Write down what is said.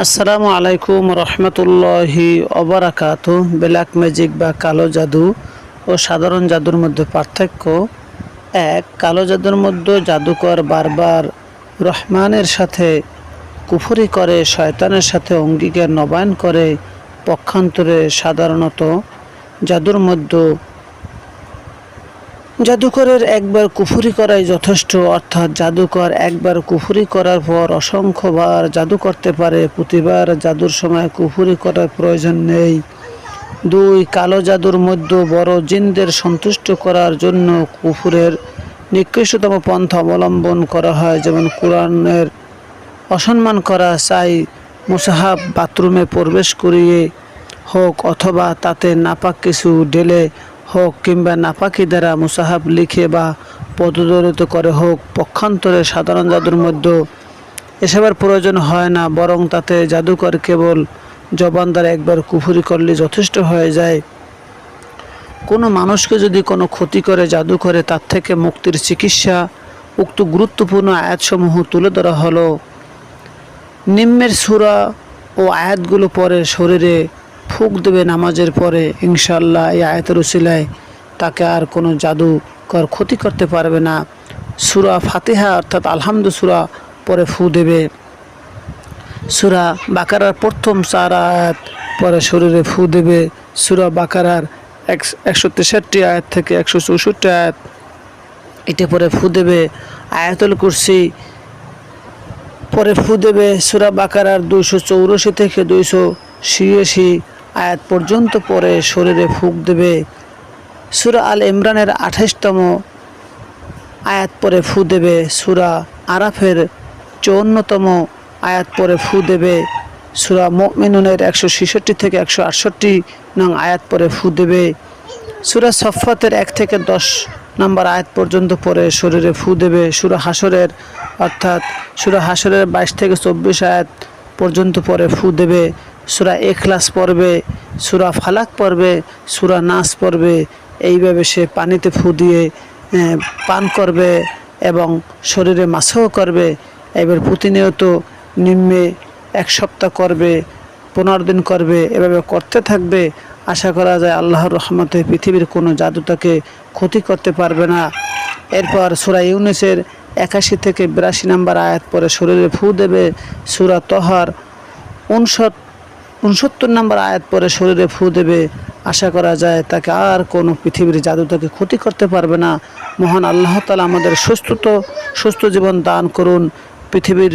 আসসালামু আলাইকুম রহমতুল্লাহি ওবারাকাতু। ব্ল্যাক ম্যাজিক বা কালো জাদু ও সাধারণ জাদুর মধ্যে পার্থক্য। এক, কালো জাদুর মধ্যে জাদুকর বারবার রহমানের সাথে কুফরি করে, শয়তানের সাথে অঙ্গীকার নবায়ন করে। পক্ষান্তরে সাধারণত জাদুর মধ্যে জাদুকরের একবার কুফরি করাই যথেষ্ট, অর্থাৎ জাদুকর একবার কুফরি করার পর অসংখ্যবার জাদু করতে পারে। প্রতিবার জাদুর সময় কুফরি করার প্রয়োজন নেই। দুই, কালো জাদুর মধ্যে বড় জিনদের সন্তুষ্ট করার জন্য কুফরের নিকৃষ্টতম পন্থা অবলম্বন করা হয়, যেমন কোরআনের অসম্মান করা, চাই মুসাহাব বাথরুমে প্রবেশ করিয়ে হোক অথবা তাতে নাপাক কিছু ঢেলে হোক কিংবা নাপাকি দ্বারা মুসাহাব লিখে বা পদদলিত করে হোক। পক্ষান্তরে সাধারণ জাদুর মধ্যে এসবের প্রয়োজন হয় না, বরং তাতে জাদুকর কেবল জবান দ্বারা একবার কুফরি করলে যথেষ্ট হয়ে যায়। কোনো মানুষকে যদি কোনো ক্ষতি করে জাদু করে, তার থেকে মুক্তির চিকিৎসা উক্ত গুরুত্বপূর্ণ আয়াতসমূহ তুলে ধরা হলো। নিম্নের সূরা ও আয়াতগুলো পরে শরীরে ফুঁক দেবে নামাজের পরে, ইনশাআল্লাহ এই আয়াতের উসিলায় তাকে আর কোনো জাদুকর ক্ষতি করতে পারবে না। সূরা ফাতিহা অর্থাৎ আলহামদু সূরা পরে ফু দেবে। সূরা বাকারার প্রথম 4 আয়াত পরে শরীরে ফু দেবে। সূরা বাকারার 163 আয়াত থেকে 164 আয়াত এটা পরে ফু দেবে। আয়াতুল কুরসি পরে ফু দেবে। সূরা বাকারার 284 থেকে 286 আয়াত পর্যন্ত পরে শরীরে ফুঁক দেবে। সূরা আল ইমরানের 28তম আয়াত পরে ফু দেবে। সূরা আরাফের 54তম আয়াত পরে ফু দেবে। সূরা মুমিনুনের 166 থেকে 168 নং আয়াত পরে ফু দেবে। সূরা সফফাতের 1 থেকে 10 নম্বর আয়াত পর্যন্ত পরে শরীরে ফু দেবে। সূরা হাসরের অর্থাৎ সূরা হাসরের 22 থেকে 24 আয়াত পর্যন্ত পরে ফু দেবে। সূরা ইখলাস পড়বে, সূরা ফালাক পড়বে, সূরা নাস পড়বে। এইভাবে সে পানিতে ফু দিয়ে পান করবে এবং শরীরে মাসাও করবে। এবার প্রতিনিয়ত নিম্নে 1 সপ্তাহ করবে, 15 দিন করবে, এভাবে করতে থাকবে। আশা করা যায় আল্লাহর রহমতে পৃথিবীর কোনো জাদু তাকে ক্ষতি করতে পারবে না। এরপর সূরা ইউনূসের 81 থেকে 82 নম্বর আয়াত পরে শরীরে ফু দেবে। সূরা তহার 69 নম্বর আয়াত পরে শরীরে ফু দেবে। আশা করা যায় তাকে আর কোনো পৃথিবীর জাদু তাকে ক্ষতি করতে পারবে না। মহান আল্লাহ তাআলা আমাদের সুস্থ জীবন দান করুন। পৃথিবীর